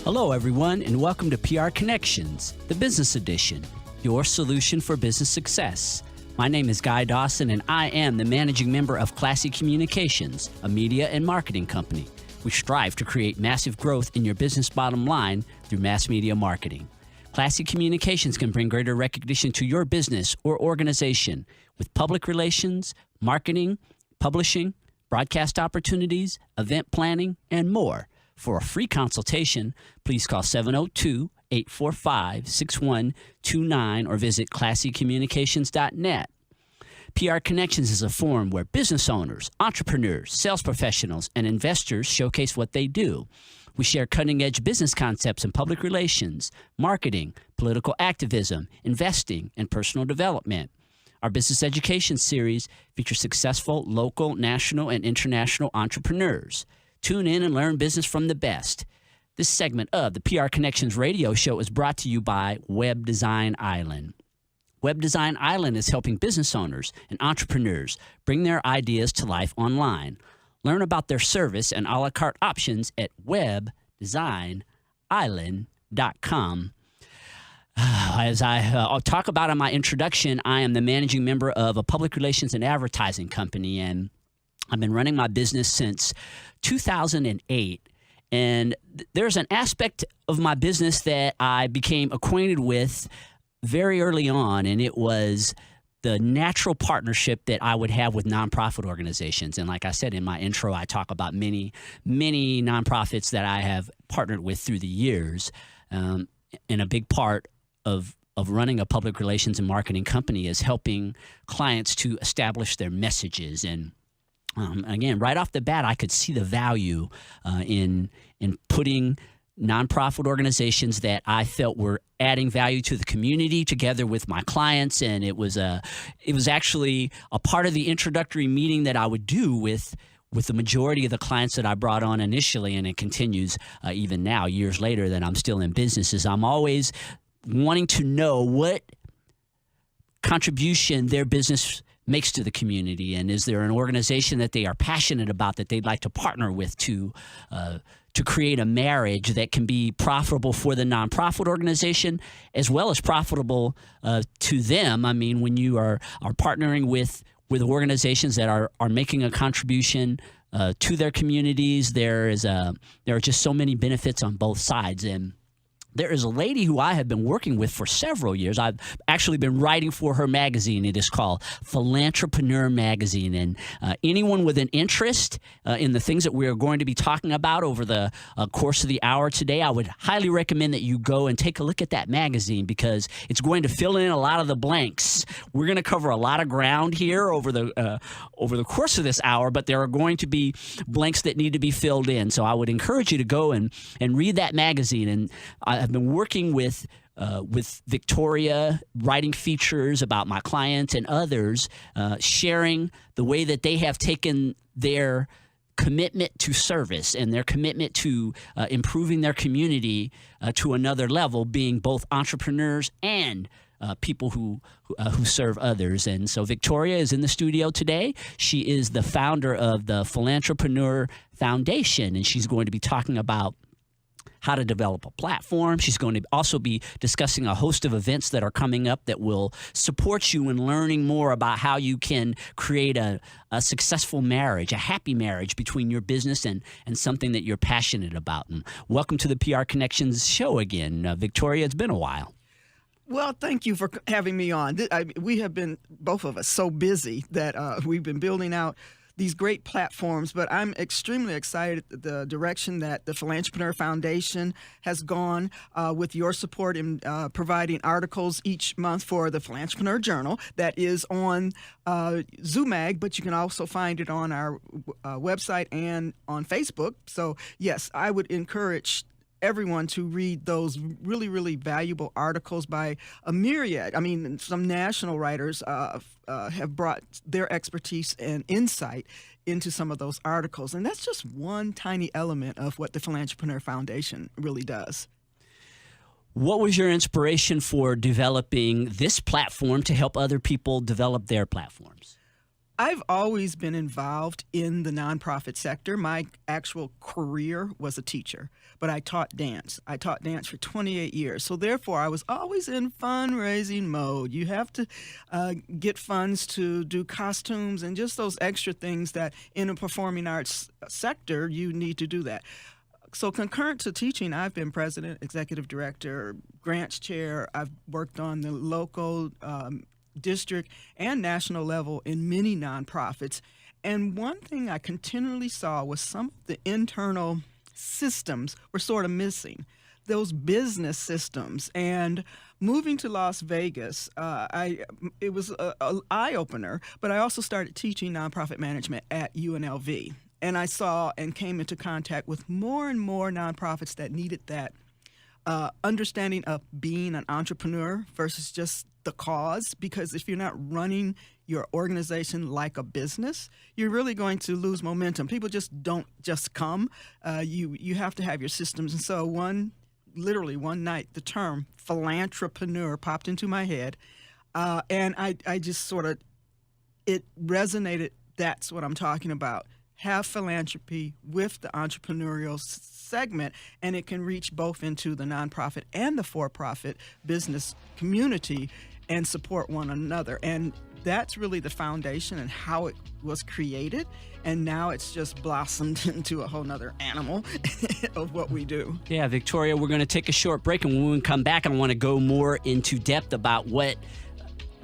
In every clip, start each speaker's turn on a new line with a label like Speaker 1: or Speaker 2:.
Speaker 1: Hello, everyone, and welcome to PR Connections, the business edition, your solution for business success. My name is Guy Dawson, and I am the managing member of Classy Communications, a media and marketing company. We strive to create massive growth in your business bottom line through mass media marketing. Classy Communications can bring greater recognition to your business or organization with public relations, marketing, publishing, broadcast opportunities, event planning, and more. For a free consultation, please call 702-845-6129 or visit classycommunications.net. PR Connections is a forum where business owners, entrepreneurs, sales professionals, and investors showcase what they do. We share cutting-edge business concepts in public relations, marketing, political activism, investing, and personal development. Our business education series features successful local, national, and international entrepreneurs. Tune in and learn business from the best. This segment of the PR Connections radio show is brought to you by Web Design Island. Web Design Island is helping business owners and entrepreneurs bring their ideas to life online. Learn about their service and a la carte options at webdesignisland.com. As I'll talk about in my introduction, I am the managing member of a public relations and advertising company, and I've been running my business since 2008, and there's an aspect of my business that I became acquainted with very early on, and it was the natural partnership that I would have with nonprofit organizations. And like I said in my intro, I talk about many nonprofits that I have partnered with through the years, and a big part of running a public relations and marketing company is helping clients to establish their messages. And again, right off the bat, I could see the value in putting nonprofit organizations that I felt were adding value to the community together with my clients, and it was actually a part of the introductory meeting that I would do with the majority of the clients that I brought on initially, and it continues even now, years later, that I'm still in business. Is I'm always wanting to know what contribution their business makes to the community, and is there an organization that they are passionate about that they'd like to partner with to create a marriage that can be profitable for the nonprofit organization as well as profitable to them. I mean, when you are partnering with organizations that are making a contribution to their communities, there are just so many benefits on both sides. And there is a lady who I have been working with for several years. I've actually been writing for her magazine. It is called Philantrepreneur magazine. And anyone with an interest in the things that we are going to be talking about over the course of the hour today, I would highly recommend that you go and take a look at that magazine, because it's going to fill in a lot of the blanks. We're going to cover a lot of ground here over the course of this hour, but there are going to be blanks that need to be filled in. So I would encourage you to go and read that magazine. And I've been working with Victoria, writing features about my clients and others, sharing the way that they have taken their commitment to service and their commitment to improving their community to another level, being both entrepreneurs and people who serve others. And so Victoria is in the studio today. She is the founder of the Philantrepreneur Foundation, and she's going to be talking about how to develop a platform. She's going to also be discussing a host of events that are coming up that will support you in learning more about how you can create a successful marriage, a happy marriage between your business and something that you're passionate about. And welcome to the PR Connections show again. Victoria, it's been a while.
Speaker 2: Well, thank you for having me on. We have been, both of us, so busy that we've been building out these great platforms, but I'm extremely excited at the direction that the Philantrepreneur Foundation has gone with your support in providing articles each month for the Philantrepreneur Journal that is on Zoomag, but you can also find it on our website and on Facebook. So, yes, I would encourage everyone to read those really, really valuable articles by a myriad. I mean, some national writers have brought their expertise and insight into some of those articles. And that's just one tiny element of what the Philantrepreneur Foundation really does.
Speaker 1: What was your inspiration for developing this platform to help other people develop their platforms?
Speaker 2: I've always been involved in the nonprofit sector. My actual career was a teacher, but I taught dance. I taught dance for 28 years. So therefore, I was always in fundraising mode. You have to get funds to do costumes and just those extra things that in a performing arts sector, you need to do that. So concurrent to teaching, I've been president, executive director, grants chair. I've worked on the local district and national level in many nonprofits. And one thing I continually saw was some of the internal systems were sort of missing, those business systems. And moving to Las Vegas, it was an eye-opener, but I also started teaching nonprofit management at UNLV. And I saw and came into contact with more and more nonprofits that needed that understanding of being an entrepreneur versus just the cause, because if you're not running your organization like a business, you're really going to lose momentum. People just don't just come. You have to have your systems. And so literally one night, the term Philantrepreneur popped into my head, and I just sort of, it resonated. That's what I'm talking about. Have philanthropy with the entrepreneurial segment, and it can reach both into the nonprofit and the for-profit business community and support one another. And that's really the foundation and how it was created. And now it's just blossomed into a whole nother animal of what we do.
Speaker 1: Yeah, Victoria, we're going to take a short break, and when we come back, I want to go more into depth about what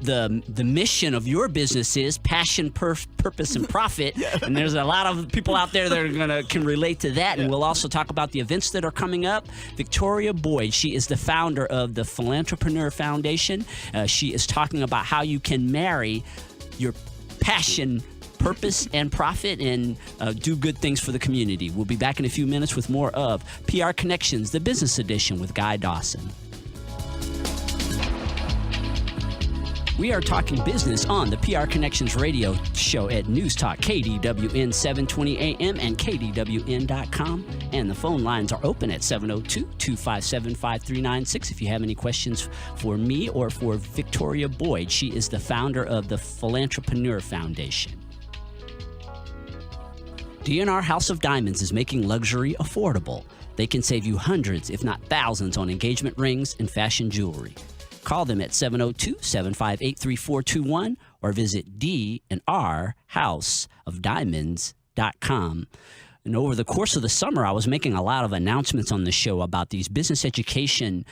Speaker 1: the mission of your business is: passion, purpose, and profit. Yeah. And there's a lot of people out there that can relate to that. And we'll also talk about the events that are coming up. Victoria Boyd, she is the founder of the Philantrepreneur Foundation. She is talking about how you can marry your passion, purpose, and profit, and do good things for the community. We'll be back in a few minutes with more of PR Connections, the business edition with Guy Dawson. We are talking business on the PR Connections radio show at News Talk KDWN 720 AM and KDWN.com. And the phone lines are open at 702-257-5396 if you have any questions for me or for Victoria Boyd. She is the founder of the Philantrepreneur Foundation. DNR House of Diamonds is making luxury affordable. They can save you hundreds, if not thousands, on engagement rings and fashion jewelry. Call them at 702-758-3421 or visit dnrhouseofdiamonds.com. And over the course of the summer, I was making a lot of announcements on the show about these business education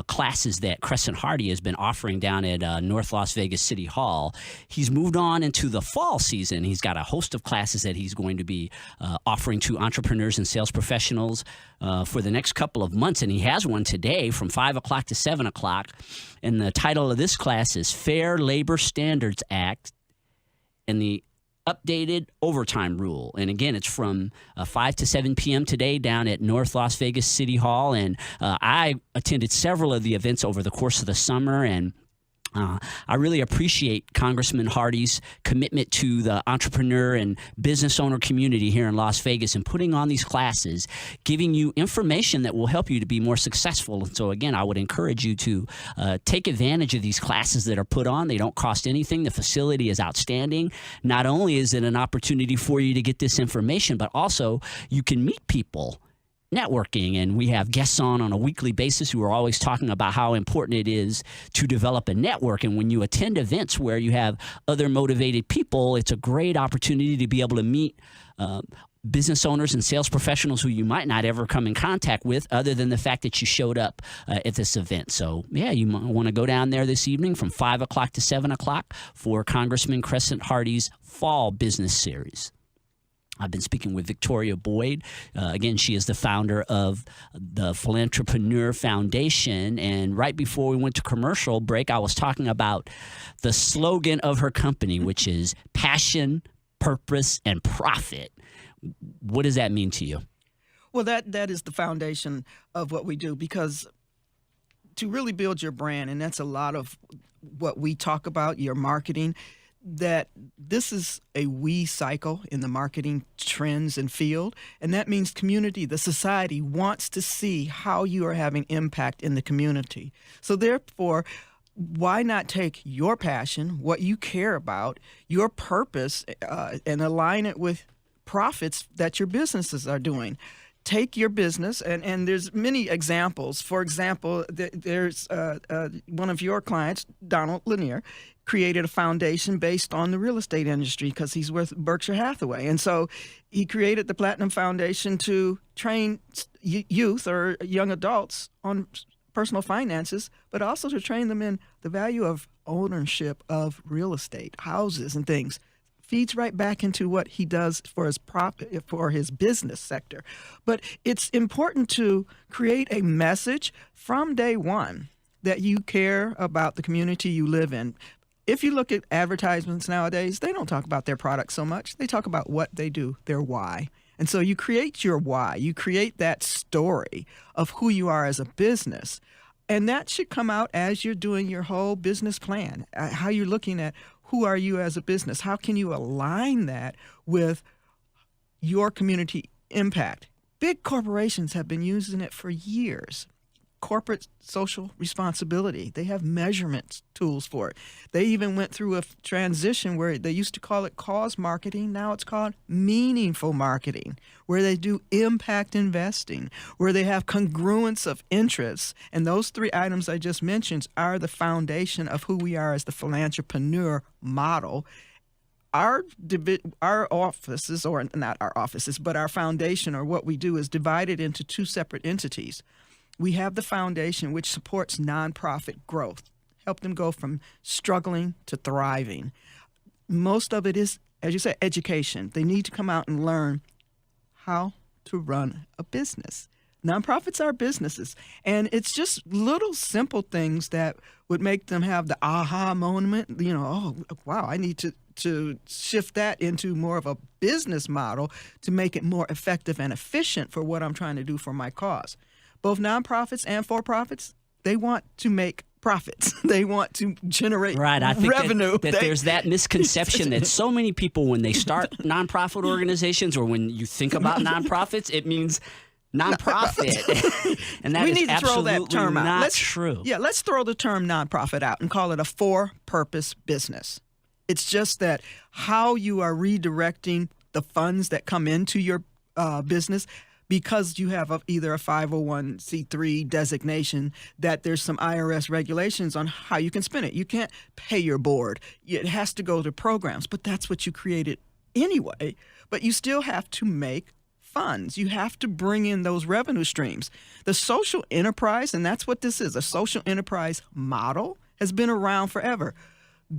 Speaker 1: classes that Crescent Hardy has been offering down at North Las Vegas City Hall. He's moved on into the fall season. He's got a host of classes that he's going to be offering to entrepreneurs and sales professionals for the next couple of months. And he has one today from 5 o'clock to 7 o'clock. And the title of this class is Fair Labor Standards Act and the Updated Overtime Rule. And again, it's from 5 to 7 p.m. today down at North Las Vegas City Hall. And I attended several of the events over the course of the summer, and I really appreciate Congressman Hardy's commitment to the entrepreneur and business owner community here in Las Vegas and putting on these classes, giving you information that will help you to be more successful. And so, again, I would encourage you to take advantage of these classes that are put on. They don't cost anything. The facility is outstanding. Not only is it an opportunity for you to get this information, but also you can meet people. Networking, and we have guests on a weekly basis who are always talking about how important it is to develop a network. And when you attend events where you have other motivated people, it's a great opportunity to be able to meet business owners and sales professionals who you might not ever come in contact with other than the fact that you showed up at this event. So, yeah, you might want to go down there this evening from 5 o'clock to 7 o'clock for Congressman Crescent Hardy's Fall Business Series. I've been speaking with Victoria Boyd. Again, she is the founder of the Philantrepreneur Foundation. And right before we went to commercial break, I was talking about the slogan of her company, which is passion, purpose, and profit. What does that mean to you?
Speaker 2: Well, that is the foundation of what we do, because to really build your brand, and that's a lot of what we talk about, your marketing, that this is a we cycle in the marketing trends and field. And that means community, the society wants to see how you are having impact in the community. So therefore, why not take your passion, what you care about, your purpose, and align it with profits that your businesses are doing? Take your business, and there's many examples. For example, there's one of your clients, Donald Lanier, created a foundation based on the real estate industry because he's with Berkshire Hathaway. And so he created the Platinum Foundation to train youth or young adults on personal finances, but also to train them in the value of ownership of real estate, houses and things. Feeds right back into what he does for his profit, for his business sector. But it's important to create a message from day one that you care about the community you live in. If you look at advertisements nowadays, they don't talk about their product so much. They talk about what they do, their why. And so you create your why. You create that story of who you are as a business. And that should come out as you're doing your whole business plan, how you're looking at who are you as a business? How can you align that with your community impact? Big corporations have been using it for years. Corporate social responsibility. They have measurement tools for it. They even went through a transition where they used to call it cause marketing. Now it's called meaningful marketing, where they do impact investing, where they have congruence of interests. And those three items I just mentioned are the foundation of who we are as the Philantrepreneur model. Our offices, or not our offices, but our foundation, or what we do, is divided into two separate entities. We have the foundation, which supports nonprofit growth, help them go from struggling to thriving. Most of it is, as you say, education. They need to come out and learn how to run a business. Nonprofits are businesses, and it's just little simple things that would make them have the aha moment, oh, wow, I need to shift that into more of a business model to make it more effective and efficient for what I'm trying to do for my cause. Both nonprofits and for-profits, they want to make profits. They want to generate
Speaker 1: I think
Speaker 2: revenue.
Speaker 1: That there's that misconception that so many people, when they start nonprofit organizations, or when you think about nonprofits, it means nonprofit. And that
Speaker 2: we
Speaker 1: is
Speaker 2: need to throw that term out.
Speaker 1: Not true.
Speaker 2: Yeah, let's throw the term nonprofit out and call it a for-purpose business. It's just that how you are redirecting the funds that come into your business, because you have either a 501c3 designation, that there's some IRS regulations on how you can spend it. You can't pay your board. It has to go to programs, but that's what you created anyway. But you still have to make funds. You have to bring in those revenue streams. The social enterprise, and that's what this is, a social enterprise model, has been around forever.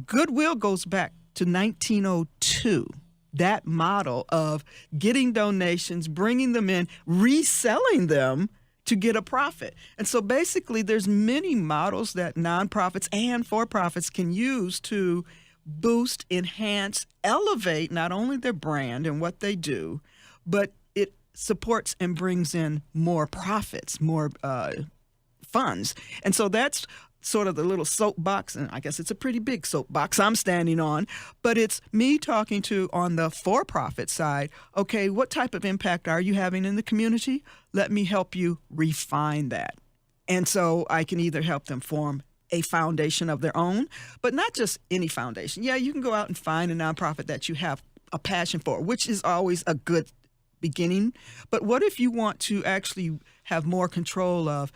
Speaker 2: Goodwill goes back to 1902. That model of getting donations, bringing them in, reselling them to get a profit. And so basically there's many models that nonprofits and for-profits can use to boost, enhance, elevate not only their brand and what they do, but it supports and brings in more profits, more funds. And so that's sort of the little soapbox, and I guess it's a pretty big soapbox I'm standing on, but it's me talking to, on the for-profit side, okay, what type of impact are you having in the community? Let me help you refine that. And so I can either help them form a foundation of their own, but not just any foundation. Yeah, you can go out and find a nonprofit that you have a passion for, which is always a good beginning. But what if you want to actually have more control of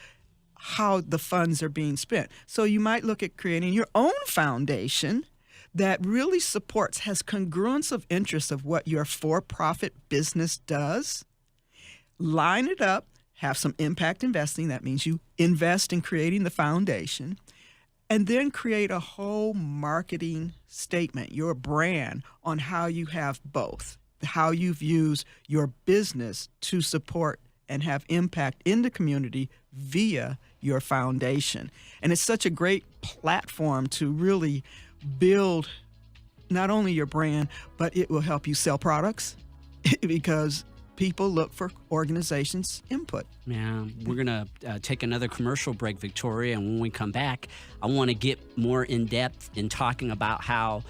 Speaker 2: how the funds are being spent? So you might look at creating your own foundation that really supports, has congruence of interest of what your for-profit business does. Line it up, have some impact investing. That means you invest in creating the foundation, and then create a whole marketing statement, your brand, on how you have both, how you've used your business to support and have impact in the community via your foundation. And it's such a great platform to really build not only your brand, but it will help you sell products because people look for organizations' input.
Speaker 1: Yeah, we're going to take another commercial break, Victoria, and when we come back, I want to get more in depth in talking about how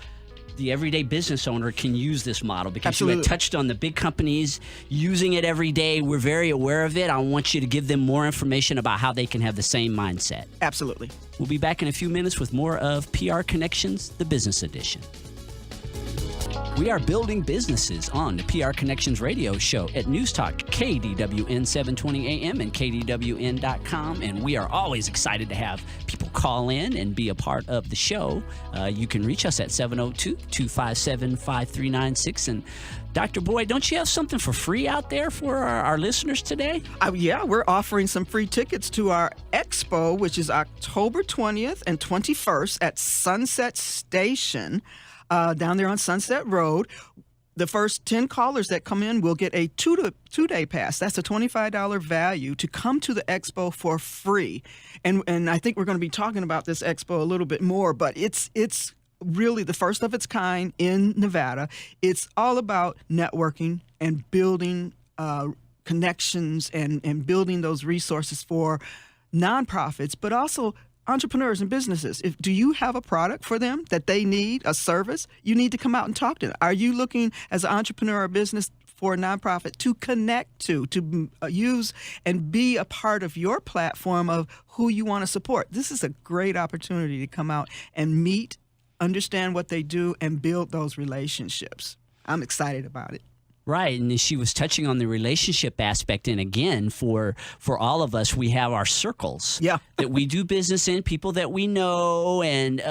Speaker 1: the everyday business owner can use this model, because
Speaker 2: Absolutely.
Speaker 1: you had touched on the big companies using it every day. We're very aware of it. I want you to give them more information about how they can have the same mindset.
Speaker 2: Absolutely.
Speaker 1: We'll be back in a few minutes with more of PR Connections, the business edition. We are building businesses on the PR Connections radio show at News Talk, KDWN 720 AM and KDWN.com. And we are always excited to have people call in and be a part of the show. You can reach us at 702-257-5396. And Dr. Boyd, don't you have something for free out there for our listeners today?
Speaker 2: Yeah, we're offering some free tickets to our Expo, which is October 20th and 21st at Sunset Station. Down there on Sunset Road. The first 10 callers that come in will get a two-day pass. That's a $25 value to come to the Expo for free. And I think we're going to be talking about this Expo a little bit more, but it's really the first of its kind in Nevada. It's all about networking and building connections and building those resources for nonprofits, but also entrepreneurs and businesses. Do you have a product for them that they need, a service? You need to come out and talk to them. Are you looking as an entrepreneur or business for a nonprofit to connect to use and be a part of your platform of who you want to support? This is a great opportunity to come out and meet, understand what they do, and build those relationships. I'm excited about it.
Speaker 1: Right, and she was touching on the relationship aspect, and again, for all of us, we have our circles that we do business in, people that we know, and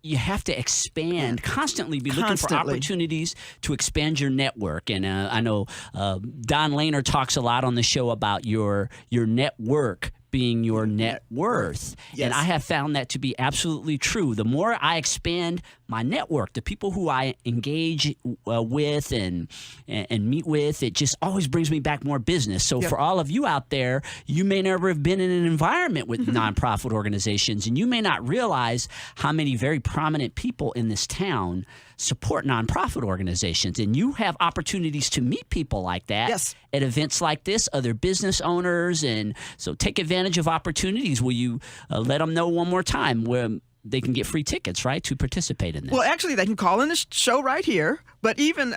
Speaker 1: you have to expand, constantly be looking for opportunities to expand your network. And I know Don Lehner talks a lot on the show about your network being your net worth.
Speaker 2: Yes.
Speaker 1: And I have found that to be absolutely true. The more I expand my network, the people who I engage with and meet with, it just always brings me back more business. So for all of you out there, you may never have been in an environment with nonprofit organizations, and you may not realize how many very prominent people in this town support nonprofit organizations. And you have opportunities to meet people like that at events like this, other business owners. And so take advantage of opportunities. Will you let them know one more time where they can get free tickets, right, to participate in this?
Speaker 2: Well, actually, they can call in the show right here. But even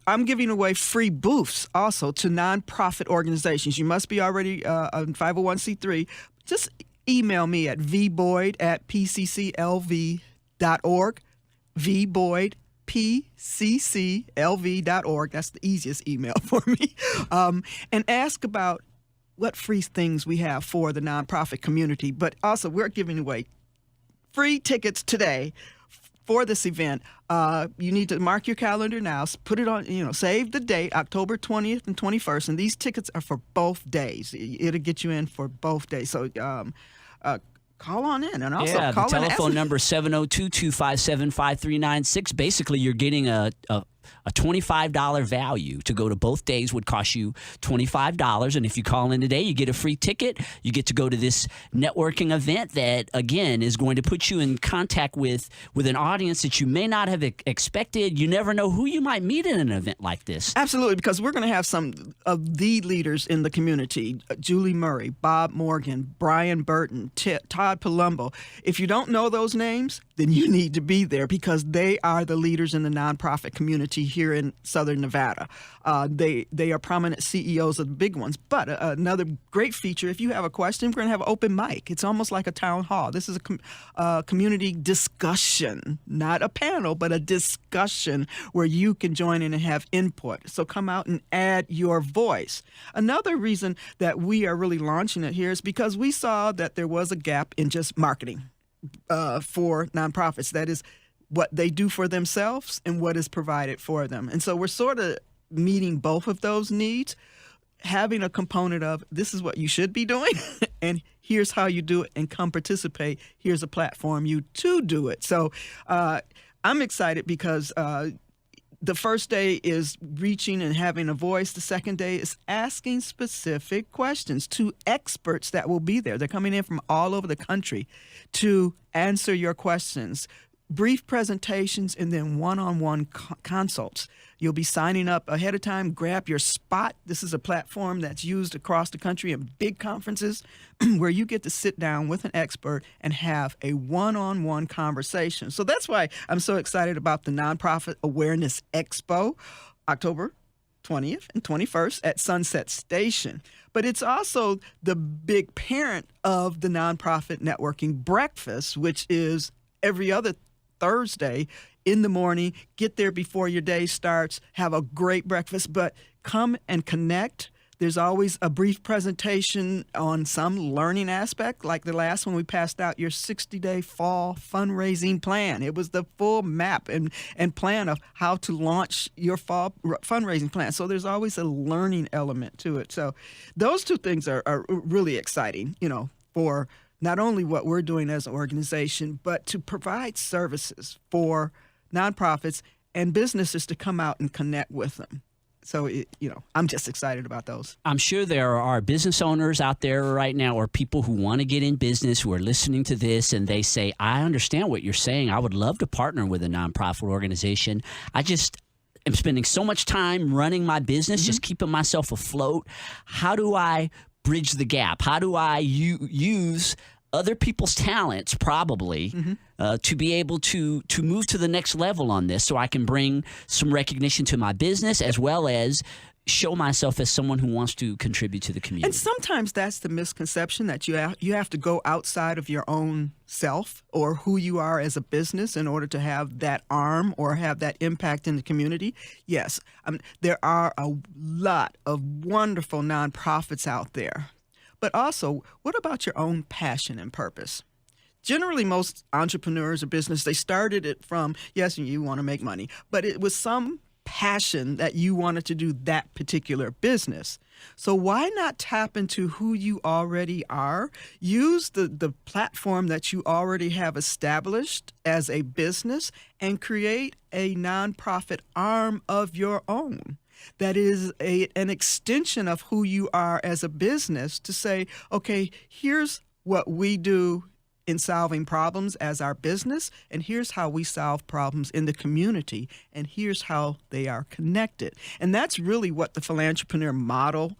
Speaker 2: I'm giving away free booths also to nonprofit organizations. You must be already a 501c3. Just email me at vboyd@pcclv.org. vboyd@pcclv.org. That's the easiest email for me. And ask about what free things we have for the nonprofit community. But also, we're giving away free tickets today for this event. You need to mark your calendar now. Put it on, save the date, October 20th and 21st. And these tickets are for both days. It'll get you in for both days. So, call on in, and also call
Speaker 1: the
Speaker 2: in.
Speaker 1: Telephone number 702-257-5396. Basically, you're getting a $25 value to go to both days. Would cost you $25, and if you call in today, you get a free ticket. You get to go to this networking event that, again, is going to put you in contact with an audience that you may not have expected. You never know who you might meet in an event like this.
Speaker 2: Absolutely, because we're going to have some of the leaders in the community: Julie Murray, Bob Morgan, Brian Burton, Todd Palumbo. If you don't know those names, then you need to be there, because they are the leaders in the nonprofit community here in Southern Nevada. They are prominent CEOs of the big ones. But another great feature, if you have a question, we're going to have an open mic. It's almost like a town hall. This is a community discussion, not a panel, but a discussion where you can join in and have input. So come out and add your voice. Another reason that we are really launching it here is because we saw that there was a gap in just marketing for nonprofits. That is what they do for themselves and what is provided for them. And so we're sort of meeting both of those needs, having a component of this is what you should be doing and here's how you do it, and come participate. Here's a platform you to do it. So I'm excited because the first day is reaching and having a voice. The second day is asking specific questions to experts that will be there. They're coming in from all over the country to answer your questions. brief presentations, and then one-on-one consults. You'll be signing up ahead of time. Grab your spot. This is a platform that's used across the country in big conferences where you get to sit down with an expert and have a one-on-one conversation. So that's why I'm so excited about the Nonprofit Awareness Expo, October 20th and 21st at Sunset Station. But it's also the big parent of the Nonprofit Networking Breakfast, which is every other Thursday in the morning. Get there before your day starts. Have a great breakfast, but come and connect. There's always a brief presentation on some learning aspect, like the last one we passed out, your 60-day fall fundraising plan. It was the full map and plan of how to launch your fall fundraising plan. So there's always a learning element to it. So those two things are really exciting, for not only what we're doing as an organization, but to provide services for nonprofits and businesses to come out and connect with them. So, I'm just excited about those.
Speaker 1: I'm sure there are business owners out there right now or people who want to get in business who are listening to this and they say, I understand what you're saying. I would love to partner with a nonprofit organization. I just am spending so much time running my business, just keeping myself afloat. How do I bridge the gap? How do I use other people's talents probably to be able to move to the next level on this so I can bring some recognition to my business as well as show myself as someone who wants to contribute to the community.
Speaker 2: And sometimes that's the misconception that you have to go outside of your own self or who you are as a business in order to have that arm or have that impact in the community. Yes, there are a lot of wonderful nonprofits out there. But also, what about your own passion and purpose? Generally, most entrepreneurs or business, they started it from, yes, you want to make money, but it was some passion that you wanted to do that particular business. So why not tap into who you already are? Use the platform that you already have established as a business and create a nonprofit arm of your own. That is an extension of who you are as a business to say, okay, here's what we do in solving problems as our business, and here's how we solve problems in the community, and here's how they are connected. And that's really what the Philantrepreneur model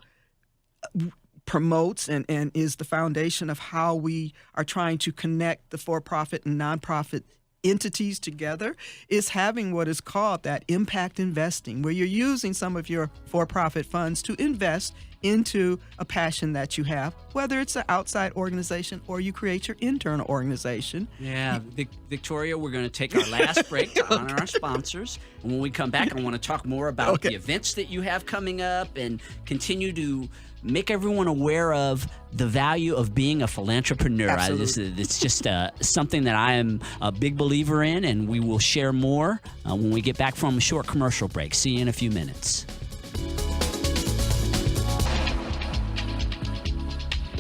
Speaker 2: promotes and is the foundation of how we are trying to connect the for-profit and nonprofit entities together, is having what is called that impact investing, where you're using some of your for-profit funds to invest into a passion that you have, whether it's an outside organization or you create your internal organization.
Speaker 1: Yeah, Victoria, we're going to take our last break to honor our sponsors. And when we come back, I want to talk more about the events that you have coming up and continue to make everyone aware of the value of being a philantrepreneur. It's just something that I am a big believer in, and we will share more when we get back from a short commercial break. See you in a few minutes.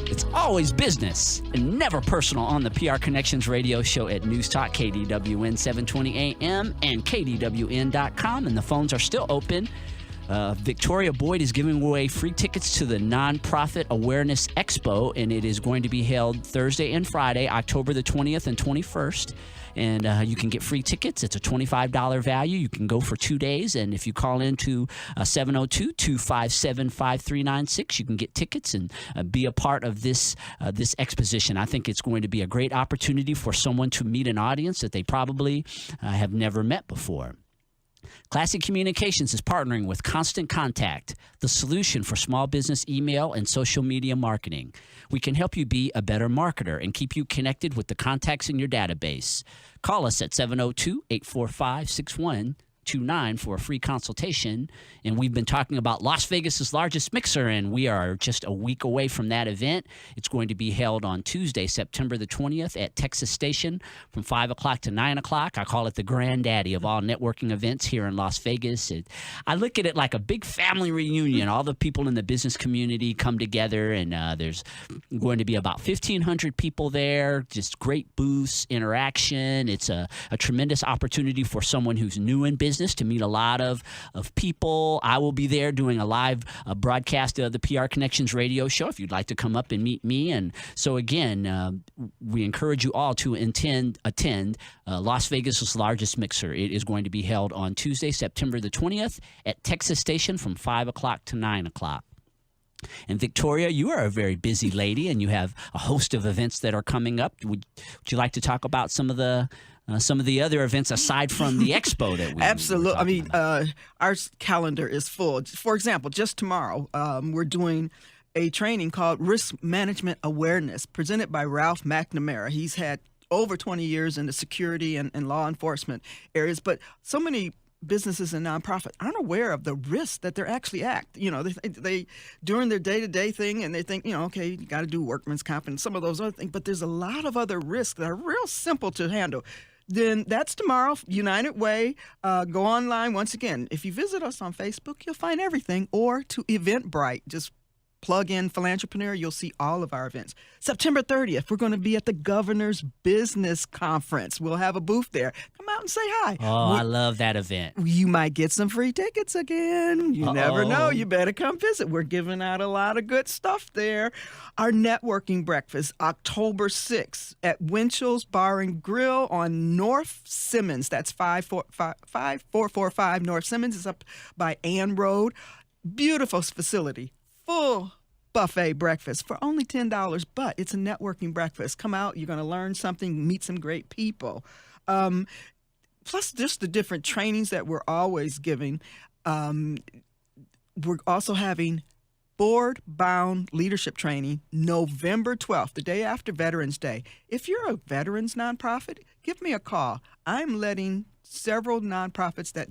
Speaker 1: It's always business and never personal on the PR Connections radio show at News Talk KDWN 720 AM and KDWN.com, and the phones are still open. Victoria Boyd is giving away free tickets to the Nonprofit Awareness Expo, and it is going to be held Thursday and Friday, October the 20th and 21st. And you can get free tickets. It's a $25 value. You can go for 2 days. And if you call into 702-257-5396, you can get tickets and be a part of this exposition. I think it's going to be a great opportunity for someone to meet an audience that they probably have never met before. Classic Communications is partnering with Constant Contact, the solution for small business email and social media marketing. We can help you be a better marketer and keep you connected with the contacts in your database. Call us at 702-845-6129 for a free consultation. And we've been talking about Las Vegas's largest mixer, and we are just a week away from that event. It's going to be held on Tuesday, September the 20th at Texas Station from 5 o'clock to 9 o'clock. I call it the granddaddy of all networking events here in Las Vegas. I look at it like a big family reunion. All the people in the business community come together, and there's going to be about 1,500 people there, just great booths, interaction. It's a tremendous opportunity for someone who's new in business business, to meet a lot of people. I will be there doing a live broadcast of the PR Connections radio show if you'd like to come up and meet me. And so again, we encourage you all to attend Las Vegas' largest mixer. It is going to be held on Tuesday, September the 20th at Texas Station from 5 o'clock to 9 o'clock. And Victoria, you are a very busy lady, and you have a host of events that are coming up. Would you like to talk about some of the other events aside from the expo that we
Speaker 2: Absolutely. I mean,
Speaker 1: about?
Speaker 2: our calendar is full. For example, just tomorrow, we're doing a training called Risk Management Awareness, presented by Ralph McNamara. He's had over 20 years in the security and law enforcement areas, but so many businesses and nonprofits aren't aware of the risks that they're actually they during their day-to-day thing, and they think, okay, you got to do workman's comp and some of those other things, but there's a lot of other risks that are real simple to handle. Then that's tomorrow, United Way. Go online. Once again, if you visit us on Facebook, you'll find everything, or to Eventbrite. Just plug in Philantrepreneur, you'll see all of our events. September 30th, we're going to be at the Governor's Business Conference. We'll have a booth there. Come out and say hi.
Speaker 1: Oh, I love that event.
Speaker 2: You might get some free tickets again. You never know. You better come visit. We're giving out a lot of good stuff there. Our networking breakfast, October 6th at Winchell's Bar and Grill on North Simmons. That's 5445 North Simmons. It's up by Ann Road. Beautiful facility. Full buffet breakfast for only $10, but it's a networking breakfast. Come out, you're going to learn something, meet some great people. Plus, just the different trainings that we're always giving. We're also having board-bound leadership training November 12th, the day after Veterans Day. If you're a veterans nonprofit, give me a call. I'm letting several nonprofits that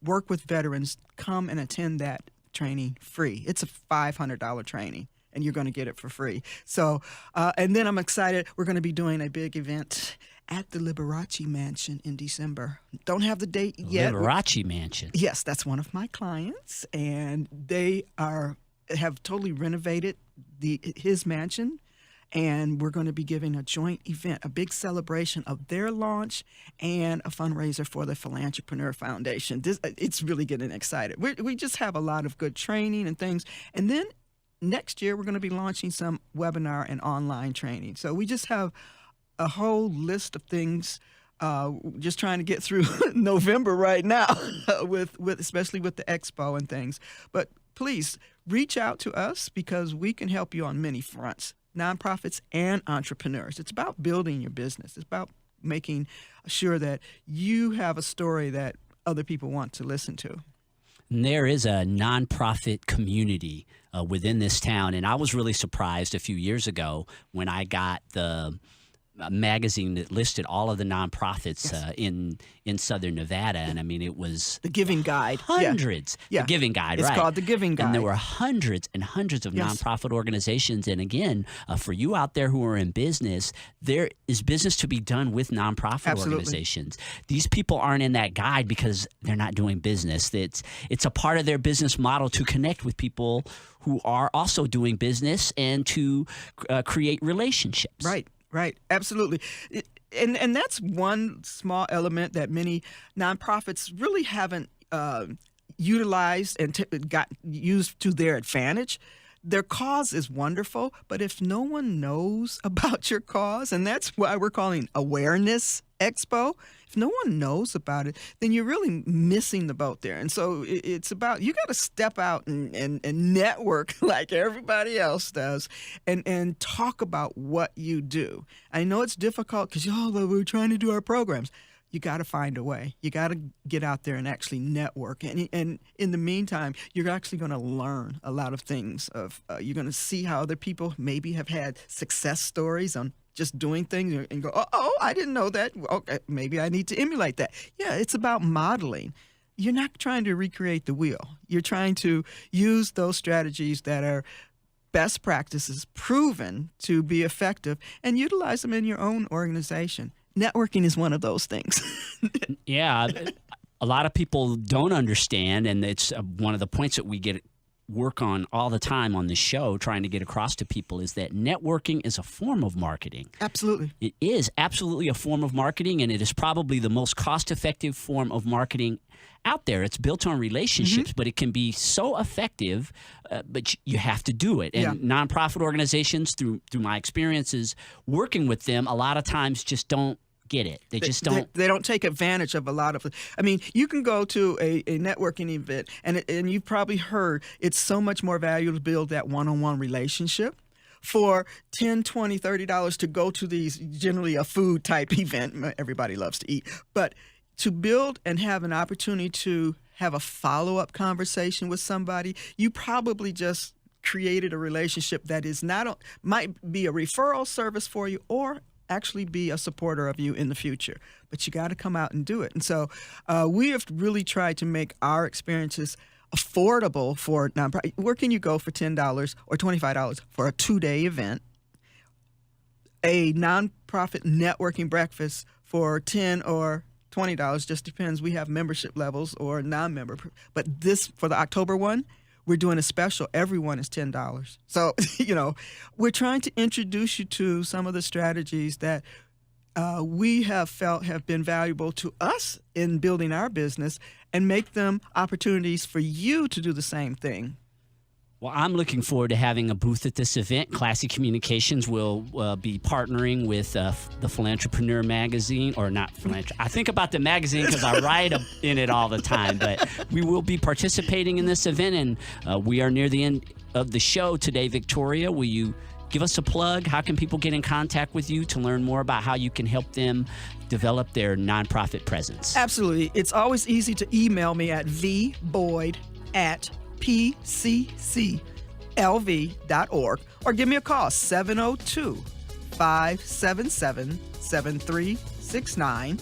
Speaker 2: work with veterans come and attend that training free. It's a $500 training, and you're going to get it for free. So, and then I'm excited. We're going to be doing a big event at the Liberace Mansion in December. Don't have the date yet.
Speaker 1: Liberace Mansion.
Speaker 2: Yes, that's one of my clients, and they have totally renovated his mansion. And we're going to be giving a joint event, a big celebration of their launch and a fundraiser for the Philantrepreneur Foundation. It's really getting excited. We just have a lot of good training and things. And then next year, we're going to be launching some webinar and online training. So we just have a whole list of things, just trying to get through November right now, especially with the expo and things. But please reach out to us, because we can help you on many fronts. Nonprofits and entrepreneurs. It's about building your business. It's about making sure that you have a story that other people want to listen to.
Speaker 1: And there is a nonprofit community within this town, and I was really surprised a few years ago when I got the magazine that listed all of the nonprofits in Southern Nevada, and I mean, it was
Speaker 2: the Giving Guide.
Speaker 1: Hundreds.
Speaker 2: Yeah.
Speaker 1: The Giving Guide,
Speaker 2: it's
Speaker 1: right?
Speaker 2: It's called the Giving Guide.
Speaker 1: And there were hundreds and hundreds of nonprofit organizations. And again, for you out there who are in business, there is business to be done with nonprofit organizations. These people aren't in that guide because they're not doing business. It's a part of their business model to connect with people who are also doing business and to create relationships.
Speaker 2: Right. Absolutely. And that's one small element that many nonprofits really haven't utilized and got used to their advantage. Their cause is wonderful, but if no one knows about your cause, and that's why we're calling Awareness Expo, if no one knows about it, then you're really missing the boat there. And so it's about, you got to step out and network like everybody else does and talk about what you do. I know it's difficult because, we're trying to do our programs. You got to find a way. You got to get out there and actually network. And in the meantime, you're actually going to learn a lot of things. You're going to see how other people maybe have had success stories on just doing things and go, oh, I didn't know that. Okay, maybe I need to emulate that. Yeah, it's about modeling. You're not trying to recreate the wheel. You're trying to use those strategies that are best practices, proven to be effective, and utilize them in your own organization. Networking is one of those things.
Speaker 1: Yeah, a lot of people don't understand, and it's one of the points that we get work on all the time on the show, trying to get across to people, is that networking is a form of marketing.
Speaker 2: Absolutely.
Speaker 1: It is absolutely a form of marketing, and it is probably the most cost-effective form of marketing out there. It's built on relationships, but it can be so effective, but you have to do it. And nonprofit organizations, through my experiences working with them, a lot of times just don't get it. They just don't.
Speaker 2: They don't take advantage of a lot of it. I mean, you can go to a networking event, and you've probably heard it's so much more valuable to build that one-on-one relationship. For $10, $20, $30 to go to these, generally a food type event, everybody loves to eat, but to build and have an opportunity to have a follow-up conversation with somebody, you probably just created a relationship that is might be a referral service for you, or actually be a supporter of you in the future. But you got to come out and do it. And so we have really tried to make our experiences affordable for nonprofit. Where can you go for $10 or $25 for a 2-day event? A nonprofit networking breakfast for $10 or $20 just depends. We have membership levels or non-member. But this, for the October one, we're doing a special. Everyone is $10. So, we're trying to introduce you to some of the strategies that we have felt have been valuable to us in building our business, and make them opportunities for you to do the same thing.
Speaker 1: Well, I'm looking forward to having a booth at this event. Classy Communications will be partnering with the Philantrepreneur magazine, or not I think about the magazine because I write in it all the time, but we will be participating in this event, and we are near the end of the show today. Victoria, will you give us a plug? How can people get in contact with you to learn more about how you can help them develop their nonprofit presence?
Speaker 2: Absolutely. It's always easy to email me at vboyd@pcclv.org, or give me a call, 702-577-7369.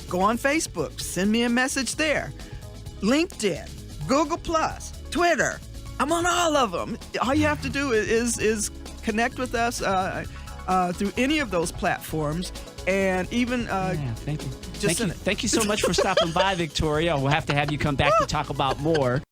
Speaker 2: Go on Facebook, send me a message there. LinkedIn, Google+, Twitter. I'm on all of them. All you have to do is connect with us through any of those platforms, and even
Speaker 1: thank you so much for stopping by, Victoria. We'll have to have you come back to talk about more.